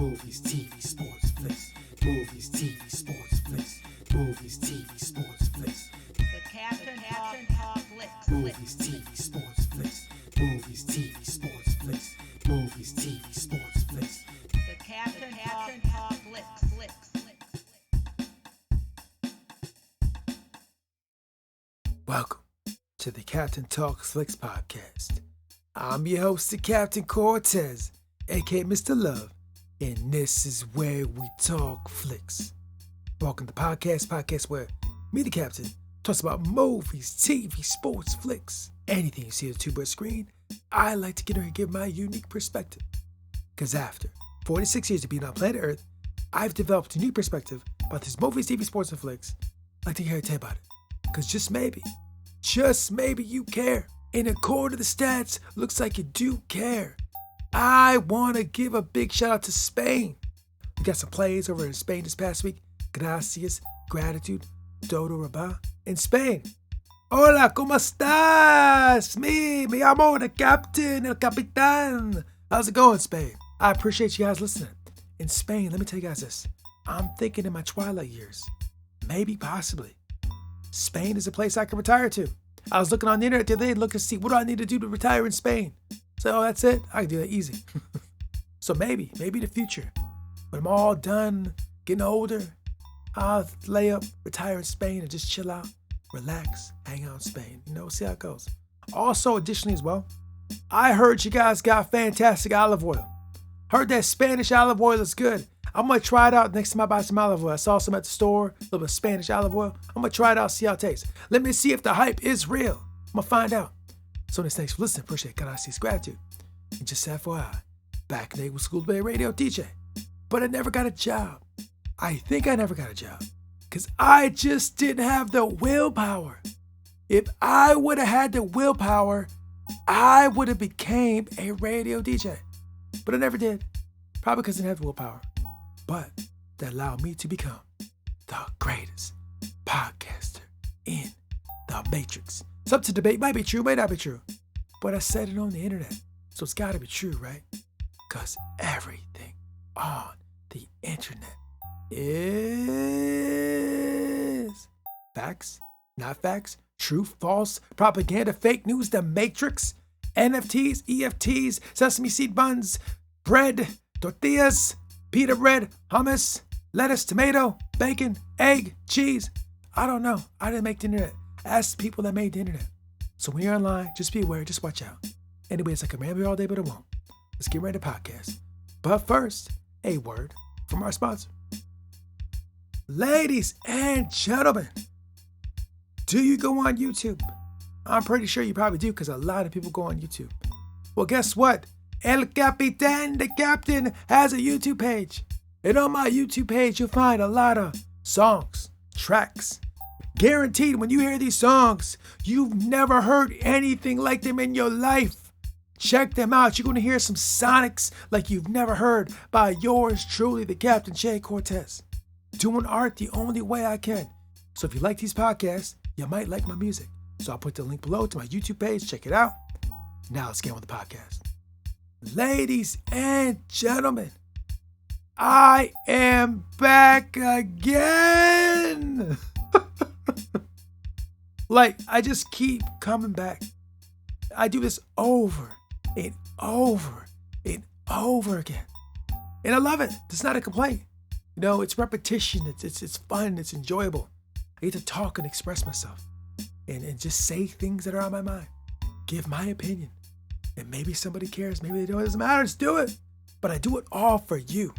Movies, TV, sports, flicks. Movies, TV, sports, flicks. Movies, TV, sports, flicks. The Captain Talk Flicks. Movies, TV, sports, flicks. Movies, TV, sports, flicks. Movies, TV, sports, flicks. The Captain Talk Flicks. Welcome to the Captain Talks Flicks podcast. I'm your host, the Captain Cortez, aka Mr. Love, and this is where we talk flicks. Welcome to the podcast where me, the Captain, talks about movies, TV, sports, flicks, anything you see on the two-bit screen. I like to get here and give my unique perspective. Because after 46 years of being on planet Earth, I've developed a new perspective about these movies, TV, sports, and flicks. I'd like to hear you tell you about it. Because just maybe you care. And according to the stats, looks like you do care. I want to give a big shout out to Spain. We got some plays over in Spain this past week. Gracias, gratitude, todo raba. In Spain. Hola, ¿cómo estás? Me llamo the Captain, el Capitán. How's it going, Spain? I appreciate you guys listening. In Spain, let me tell you guys this. I'm thinking in my twilight years, maybe, possibly, Spain is a place I can retire to. I was looking on the internet the other day, looking to see what do I need to do to retire in Spain. So that's it. I can do that easy. So maybe the future, when I'm all done, getting older, I'll lay up, retire in Spain, and just chill out, relax, hang out in Spain. See how it goes. Also, additionally as well, I heard you guys got fantastic olive oil. Heard that Spanish olive oil is good. I'm going to try it out next time I buy some olive oil. I saw some at the store, a little bit of Spanish olive oil. I'm going to try it out, see how it tastes. Let me see if the hype is real. I'm going to find out. So thanks for listening. Appreciate it. Gracias, gratitude. And just FYI, back in the day was School Bay Radio DJ. But I never got a job. I think I never got a job. Because I just didn't have the willpower. If I would have had the willpower, I would have became a radio DJ. But I never did. Probably because I didn't have the willpower. But that allowed me to become the greatest podcaster in the Matrix. It's up to debate. Might be true, might not be true. But I said it on the internet. So it's got to be true, right? Because everything on the internet is facts, not facts, true, false, propaganda, fake news, the Matrix, NFTs, EFTs, sesame seed buns, bread, tortillas, pita bread, hummus, lettuce, tomato, bacon, egg, cheese. I don't know. I didn't make the internet. Ask the people that made the internet. So when you're online, just be aware, just watch out. Anyways, I can ramble all day, but I won't. Let's get ready to podcast. But first, a word from our sponsor. Ladies and gentlemen, do you go on YouTube? I'm pretty sure you probably do because a lot of people go on YouTube. Well, guess what? El Capitan, the Captain, has a YouTube page. And on my YouTube page, you'll find a lot of songs, tracks. Guaranteed when you hear these songs, you've never heard anything like them in your life. Check them out. You're going to hear some sonics like you've never heard by yours truly, the Captain Jay Cortez. Doing art the only way I can. So if you like these podcasts, you might like my music. So I'll put the link below to my YouTube page. Check it out. Now let's get on with the podcast. Ladies and gentlemen, I am back again. I just keep coming back. I do this over and over and over again. And I love it. It's not a complaint. It's repetition. It's fun. It's enjoyable. I get to talk and express myself and just say things that are on my mind. Give my opinion. And maybe somebody cares. Maybe they don't. It doesn't matter. Just do it. But I do it all for you.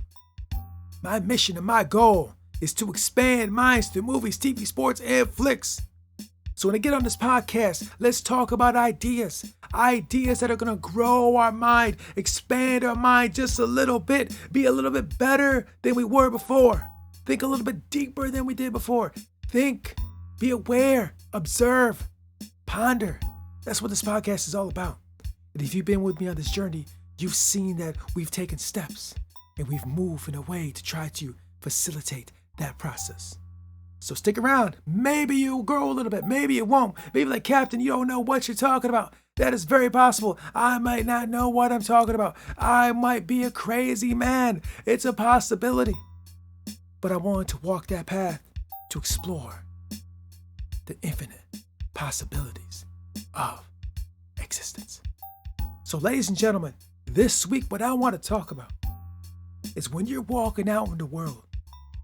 My mission and my goal is to expand minds through movies, TV, sports, and flicks. So when I get on this podcast, let's talk about ideas. Ideas that are going to grow our mind, expand our mind just a little bit, be a little bit better than we were before. Think a little bit deeper than we did before. Think, be aware, observe, ponder. That's what this podcast is all about. And if you've been with me on this journey, you've seen that we've taken steps and we've moved in a way to try to facilitate that process. So stick around. Maybe you'll grow a little bit. Maybe it won't. Maybe like Captain, you don't know what you're talking about. That is very possible. I might not know what I'm talking about. I might be a crazy man. It's a possibility. But I wanted to walk that path to explore the infinite possibilities of existence. So, ladies and gentlemen, this week, what I want to talk about is when you're walking out in the world,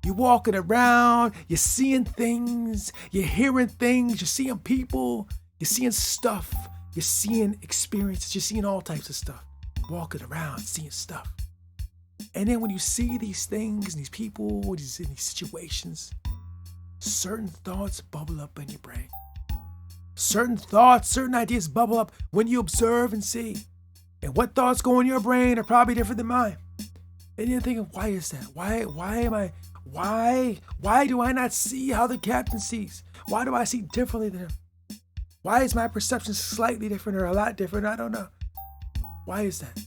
you're walking around, you're seeing things, you're hearing things, you're seeing people, you're seeing stuff, you're seeing experiences, you're seeing all types of stuff. Walking around, seeing stuff. And then when you see these things, and these people, in these situations, certain thoughts bubble up in your brain. Certain thoughts, certain ideas bubble up when you observe and see. And what thoughts go in your brain are probably different than mine. And you're thinking, why is that? Why do I not see how the captain sees? Why do I see differently than him? Why is my perception slightly different or a lot different? I don't know. Why is that?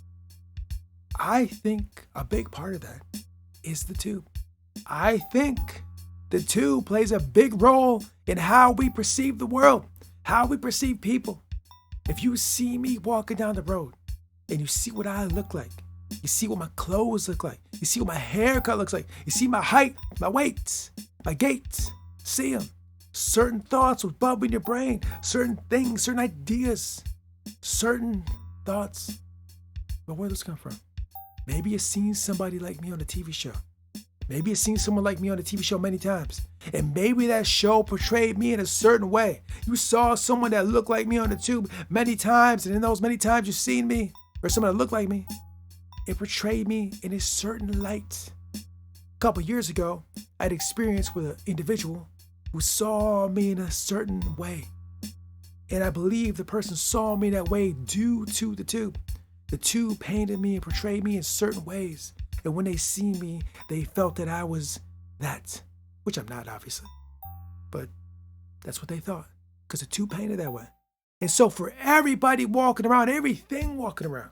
I think a big part of that is the tube. I think the tube plays a big role in how we perceive the world, how we perceive people. If you see me walking down the road and you see what I look like, you see what my clothes look like, you see what my haircut looks like, you see my height, my weight, my gait, see them. Certain thoughts will bubble in your brain, certain things, certain ideas, certain thoughts. But where does this come from? Maybe you've seen somebody like me on a TV show. Maybe you've seen someone like me on a TV show many times. And maybe that show portrayed me in a certain way. You saw someone that looked like me on the tube many times, and in those many times you've seen me, or someone that looked like me, it portrayed me in a certain light. A couple years ago, I had experience with an individual who saw me in a certain way. And I believe the person saw me that way due to the tube. The tube painted me and portrayed me in certain ways. And when they see me, they felt that I was that, which I'm not, obviously. But that's what they thought, because the tube painted that way. And so for everybody walking around, everything walking around,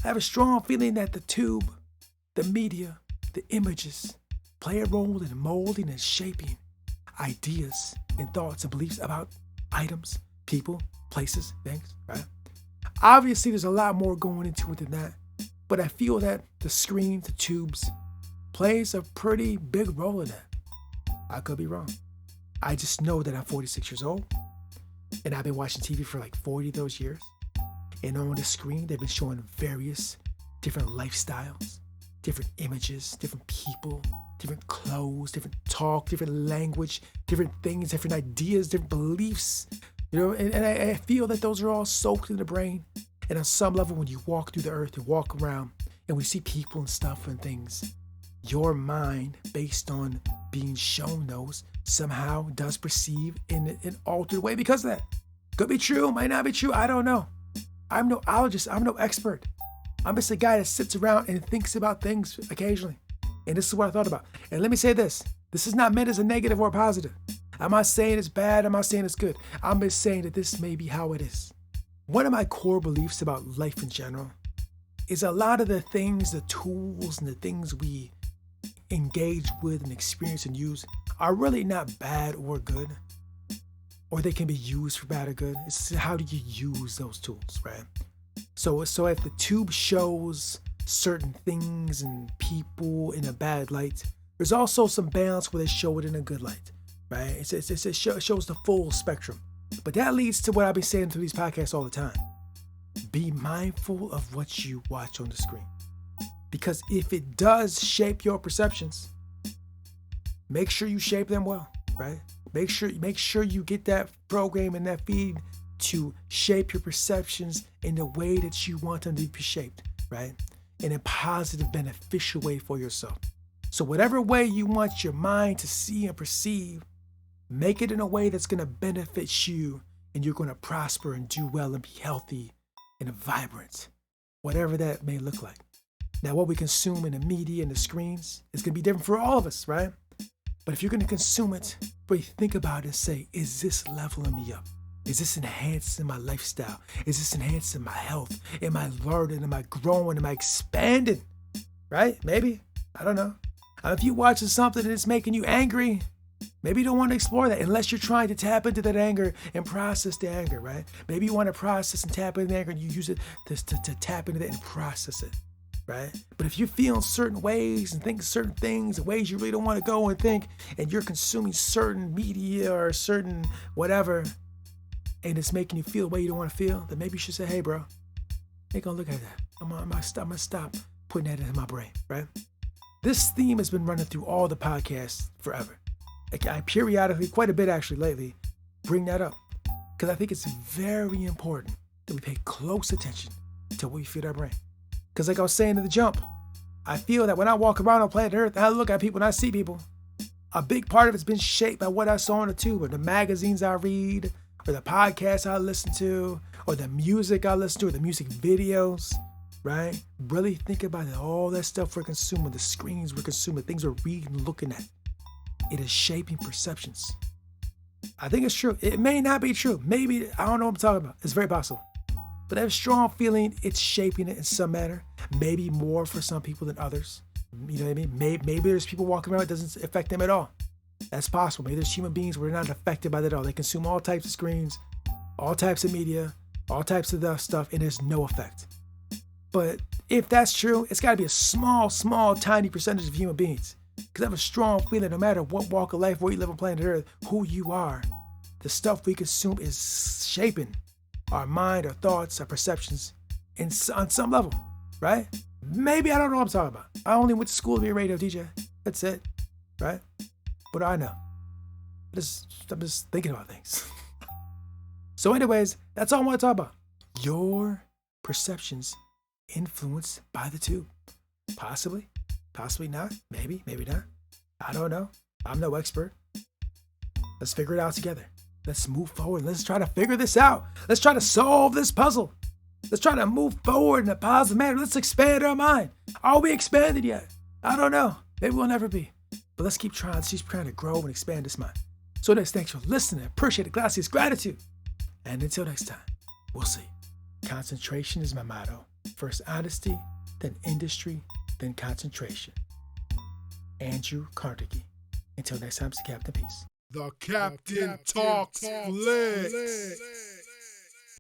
I have a strong feeling that the tube, the media, the images play a role in molding and shaping ideas and thoughts and beliefs about items, people, places, things, right? Obviously, there's a lot more going into it than that, but I feel that the screen, the tubes, plays a pretty big role in that. I could be wrong. I just know that I'm 46 years old, and I've been watching TV for like 40 of those years. And on the screen, they've been showing various different lifestyles, different images, different people, different clothes, different talk, different language, different things, different ideas, different beliefs. You know, and I feel that those are all soaked in the brain. And on some level, when you walk through the earth and walk around and we see people and stuff and things, your mind, based on being shown those, somehow does perceive in an altered way because of that. Could be true, might not be true, I don't know. I'm no ologist, I'm no expert. I'm just a guy that sits around and thinks about things occasionally. And this is what I thought about. And let me say this. This is not meant as a negative or a positive. I'm not saying it's bad. I'm not saying it's good. I'm just saying that this may be how it is. One of my core beliefs about life in general is a lot of the things, the tools and the things we engage with and experience and use are really not bad or good. Or they can be used for bad or good. It's how do you use those tools, right? So if the tube shows certain things and people in a bad light, there's also some balance where they show it in a good light, right? It shows the full spectrum. But that leads to what I've been saying through these podcasts all the time. Be mindful of what you watch on the screen. Because if it does shape your perceptions, make sure you shape them well, right? Make sure you get that program and that feed to shape your perceptions in the way that you want them to be shaped, right? In a positive, beneficial way for yourself. So whatever way you want your mind to see and perceive, make it in a way that's going to benefit you and you're going to prosper and do well and be healthy and vibrant, whatever that may look like. Now, what we consume in the media and the screens is going to be different for all of us, right? But if you're going to consume it, really think about it and say, is this leveling me up? Is this enhancing my lifestyle? Is this enhancing my health? Am I learning? Am I growing? Am I expanding? Right? Maybe. I don't know. If you're watching something and it's making you angry, Maybe you don't want to explore that unless you're trying to tap into that anger and process the anger, right? Maybe you want to process and tap into the anger and you use it to tap into that and process it, right? But if you're feeling certain ways and think certain things, ways you really don't want to go and think, and you're consuming certain media or certain whatever, and it's making you feel the way you don't want to feel, then maybe you should say, hey, bro, ain't gonna look at that. I'm gonna stop putting that in my brain, right? This theme has been running through all the podcasts forever. I periodically, quite a bit actually lately, bring that up because I think it's very important that we pay close attention to what we feed our brain. Because like I was saying in the jump, I feel that when I walk around on planet Earth and I look at people and I see people, a big part of it's been shaped by what I saw on the tube, or the magazines I read, or the podcasts I listen to, or the music I listen to, or the music videos, right? Really think about it, all that stuff we're consuming, the screens we're consuming, things we're reading, looking at. It is shaping perceptions. I think it's true. It may not be true. Maybe, I don't know what I'm talking about. It's very possible. But I have a strong feeling it's shaping it in some manner. Maybe more for some people than others. You know what I mean? Maybe there's people walking around, it doesn't affect them at all. That's possible. Maybe there's human beings where they're not affected by that at all. They consume all types of screens, all types of media, all types of that stuff, and there's no effect. But if that's true, it's got to be a small, tiny percentage of human beings. Because I have a strong feeling no matter what walk of life, where you live on planet Earth, who you are, the stuff we consume is shaping our mind, our thoughts, our perceptions on some level, right? Maybe I don't know what I'm talking about. I only went to school to be a radio DJ. That's it, right? What do I know? I'm just thinking about things. So anyways, that's all I want to talk about. Your perceptions influenced by the tube. Possibly not. Maybe not. I don't know. I'm no expert. Let's figure it out together. Let's move forward. Let's try to figure this out. Let's try to solve this puzzle. Let's try to move forward in a positive manner. Let's expand our mind. Are we expanded yet? I don't know. Maybe we'll never be. But let's keep trying. Let's keep trying to grow and expand this mind. So next, thanks for listening. Appreciate it. Gracias. Gratitude. And until next time, we'll see. Concentration is my motto. First honesty, then industry, then concentration. Andrew Carnegie. Until next time, it's the Captain. Peace. The Captain Talks Flicks.